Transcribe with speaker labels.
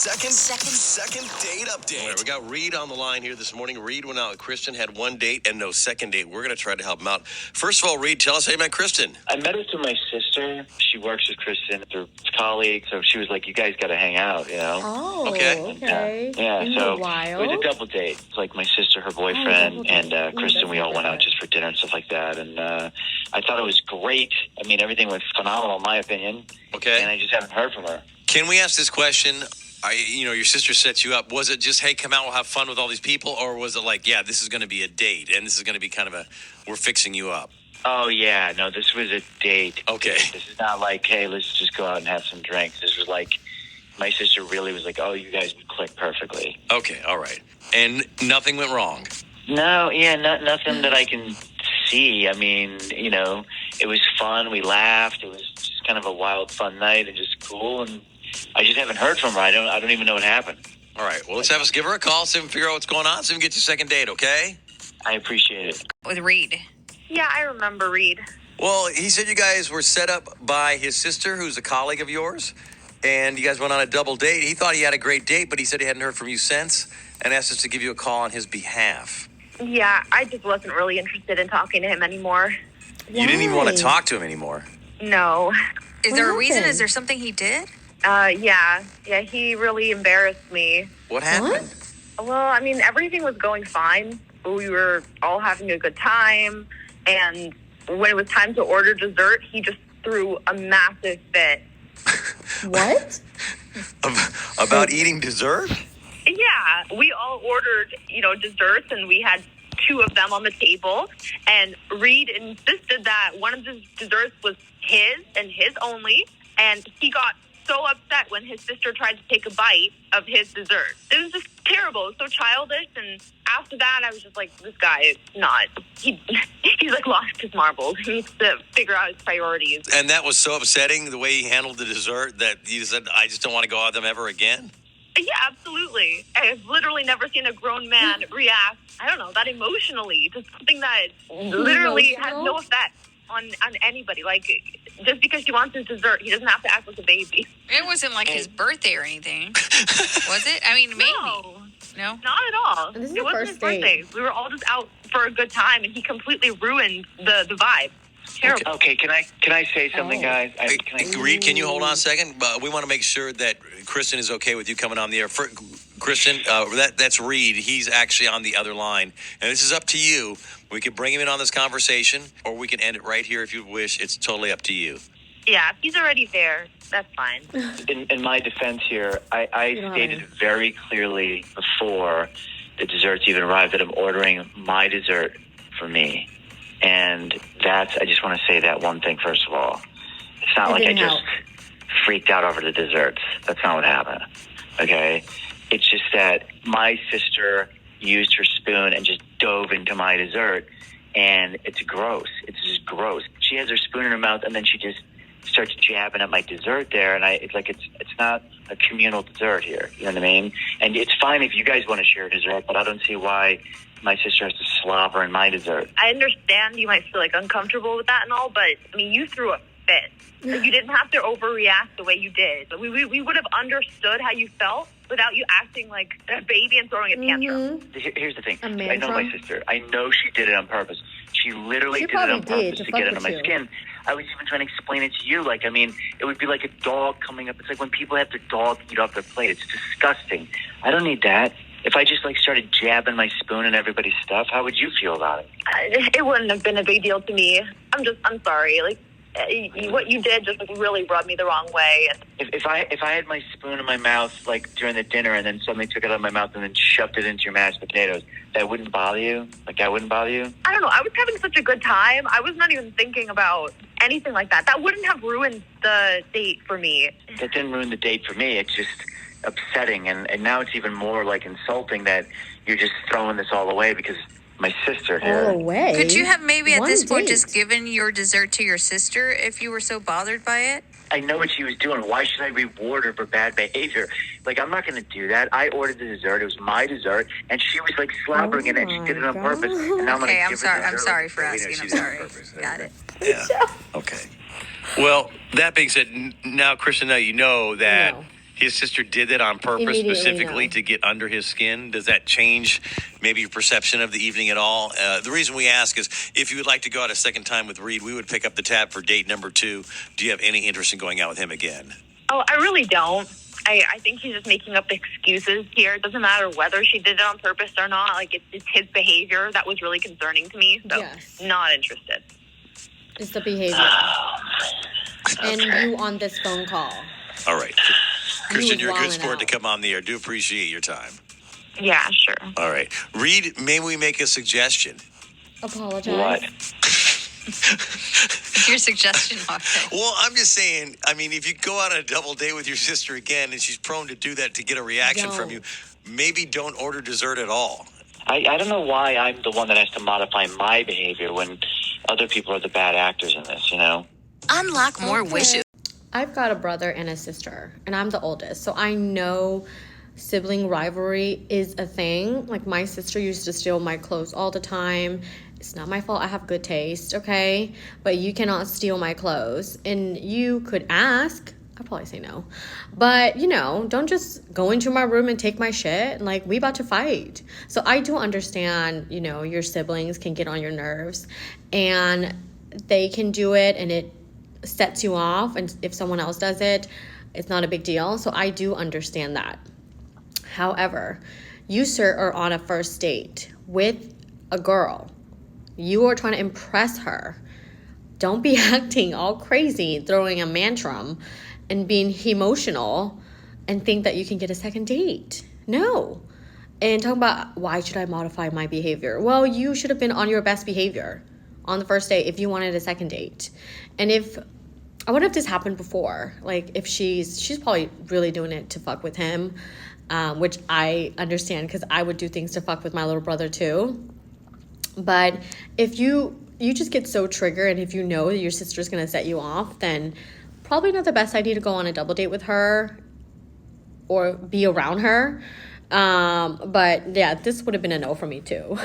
Speaker 1: Second date update.
Speaker 2: All right, we got Reed on the line here this morning. Reed went out with Kristin, had one date and no second date. We're going to try to help him out. First of all, Reed, tell us how you met Kristin.
Speaker 3: I met her through my sister. She works with Kristin, through colleagues. So she was like, "You guys got to hang out," you know?
Speaker 4: Oh,
Speaker 2: okay.
Speaker 3: Yeah,
Speaker 4: In
Speaker 3: so
Speaker 4: a while.
Speaker 3: it was a double date. It's like my sister, her boyfriend, and Kristin. We all went out just for dinner and stuff like that. And I thought it was great. I mean, everything was phenomenal, in my opinion.
Speaker 2: Okay.
Speaker 3: And I just haven't heard from her.
Speaker 2: Can we ask this question? Your sister sets you up. Was it just, hey, come out, we'll have fun with all these people? Or was it like, yeah, this is going to be a date, and this is going to be kind of we're fixing you up?
Speaker 3: Oh, yeah. No, this was a date.
Speaker 2: Okay.
Speaker 3: This is not like, hey, let's just go out and have some drinks. This was like, my sister really was like, oh, you guys would click perfectly.
Speaker 2: Okay, all right. And nothing went wrong?
Speaker 3: No, nothing that I can see. I mean, it was fun. We laughed. It was just kind of a wild, fun night and just cool. And I just haven't heard from her. I don't even know what happened.
Speaker 2: All right. Well, let's have us give her a call, see if we can figure out what's going on, see if we can get you a second date, okay?
Speaker 3: I appreciate it.
Speaker 5: With Reed.
Speaker 6: Yeah, I remember Reed.
Speaker 2: Well, he said you guys were set up by his sister, who's a colleague of yours, and you guys went on a double date. He thought he had a great date, but he said he hadn't heard from you since and asked us to give you a call on his behalf.
Speaker 6: Yeah, I just wasn't really interested in talking to him anymore.
Speaker 2: You didn't even want to talk to him anymore?
Speaker 6: No.
Speaker 5: Is there a reason? Is there something he did?
Speaker 6: Yeah, he really embarrassed me.
Speaker 2: What happened?
Speaker 6: Well, I mean, everything was going fine. We were all having a good time, and when it was time to order dessert, he just threw a massive fit.
Speaker 4: What?
Speaker 2: About eating dessert?
Speaker 6: Yeah, we all ordered, desserts, and we had 2 of them on the table, and Reed insisted that one of the desserts was his and his only, and he got so upset when his sister tried to take a bite of his dessert. It was just terrible. It was so childish, and after that, I was just like, this guy is not, he's like lost his marbles. He needs to figure out his priorities.
Speaker 2: And that was so upsetting, the way he handled the dessert, that you said, I just don't want to go out with them ever again?
Speaker 6: Yeah, absolutely. I've literally never seen a grown man react, that emotionally to something that literally has no effect on anybody. Like, just because he wants his dessert, he doesn't have to act like a baby.
Speaker 5: It wasn't like his birthday or anything. Was it? I mean, maybe. No?
Speaker 6: Not at all.
Speaker 4: This is
Speaker 6: it wasn't his birthday. We were all just out for a good time, and he completely ruined the vibe. Terrible.
Speaker 3: Okay, can I say something, guys?
Speaker 2: Reed, can you hold on a second? We want to make sure that Kristin is okay with you coming on the air. Kristin, that's Reed. He's actually on the other line. And this is up to you. We could bring him in on this conversation, or we can end it right here if you wish. It's totally up to you.
Speaker 6: Yeah, if he's already there, that's fine.
Speaker 3: In my defense here, I stated very clearly before the desserts even arrived that I'm ordering my dessert for me. And I just want to say that one thing first of all. It's not like I just freaked out over the desserts. That's not what happened. Okay? It's just that my sister used her spoon and just dove into my dessert, and it's gross. It's just gross. She has her spoon in her mouth, and then she just starts jabbing at my dessert there, and it's not a communal dessert here. You know what I mean? And it's fine if you guys want to share a dessert, but I don't see why my sister has to slobber in my dessert.
Speaker 6: I understand you might feel uncomfortable with that and all, but I mean, you threw a fit. You didn't have to overreact the way you did. We would have understood how you felt without you acting like a baby and throwing a tantrum.
Speaker 3: Here's the thing. I know my sister. I know she did it on purpose. She literally did it on purpose to get under my skin. I was even trying to explain it to you. It would be like a dog coming up. It's like when people have their dog eat off their plate. It's disgusting. I don't need that. If I just started jabbing my spoon in everybody's stuff, how would you feel about it?
Speaker 6: It wouldn't have been a big deal to me. I'm sorry. What you did just really rubbed me the wrong way.
Speaker 3: If I had my spoon in my mouth during the dinner and then suddenly took it out of my mouth and then shoved it into your mashed potatoes, that wouldn't bother you? That wouldn't bother you?
Speaker 6: I don't know. I was having such a good time. I was not even thinking about anything like that. That wouldn't have ruined the date for me.
Speaker 3: That didn't ruin the date for me. It's just upsetting, and now it's even more insulting that you're just throwing this all away because my sister here.
Speaker 4: All away?
Speaker 5: Could you have maybe at this point just given your dessert to your sister if you were so bothered by it?
Speaker 3: I know what she was doing. Why should I reward her for bad behavior? I'm not going to do that. I ordered the dessert. It was my dessert, and she was slobbering in it. And she did it on purpose. And now
Speaker 5: I'm sorry. I'm sorry for asking. I'm sorry. Got it.
Speaker 2: Yeah. Okay. Well, that being said, now Kristin, now you know that his sister did that on purpose,
Speaker 4: Immediately,
Speaker 2: specifically
Speaker 4: no.
Speaker 2: to get under his skin? Does that change maybe your perception of the evening at all? The reason we ask is if you would like to go out a second time with Reed, we would pick up the tab for date number 2. Do you have any interest in going out with him again?
Speaker 6: Oh, I really don't. I think he's just making up excuses here. It doesn't matter whether she did it on purpose or not. Like, it's his behavior that was really concerning to me. So,
Speaker 4: Yes.
Speaker 6: not interested.
Speaker 4: It's the behavior. And you on this phone call.
Speaker 2: All right. Christian,
Speaker 4: was
Speaker 2: you're a good
Speaker 4: wilding
Speaker 2: sport to
Speaker 4: out.
Speaker 2: come on the air. Do appreciate your time.
Speaker 6: Yeah, sure.
Speaker 2: All right. Reed, may we make a suggestion?
Speaker 4: Apologize.
Speaker 3: What?
Speaker 5: Your suggestion, Martha.
Speaker 2: Well, I'm just saying, I mean, if you go out on a double date with your sister again and she's prone to do that to get a reaction from you, maybe don't order dessert at all.
Speaker 3: I don't know why I'm the one that has to modify my behavior when other people are the bad actors in this, you know?
Speaker 5: Unlock more wishes.
Speaker 4: I've got a brother and a sister, and I'm the oldest, so I know sibling rivalry is a thing. Like, my sister used to steal my clothes all the time. It's not my fault. I have good taste, okay? But you cannot steal my clothes. And you could ask. I'd probably say no. But, you know, don't just go into my room and take my shit. Like, we about to fight. So I do understand, you know, your siblings can get on your nerves. And they can do it, and it sets you off. And if someone else does it, it's not a big deal. So I do understand that. However, you, sir, are on a first date with a girl. You are trying to impress her. Don't be acting all crazy, throwing a tantrum, and being emotional and think that you can get a second date. No. And talking about, why should I modify my behavior? Well, you should have been on your best behavior on the first date if you wanted a second date. And I wonder if this happened before. Like, if she's probably really doing it to fuck with him, which I understand because I would do things to fuck with my little brother too. But if you just get so triggered, and if you know that your sister's going to set you off, then probably not the best idea to go on a double date with her or be around her. But yeah, this would have been a no for me too.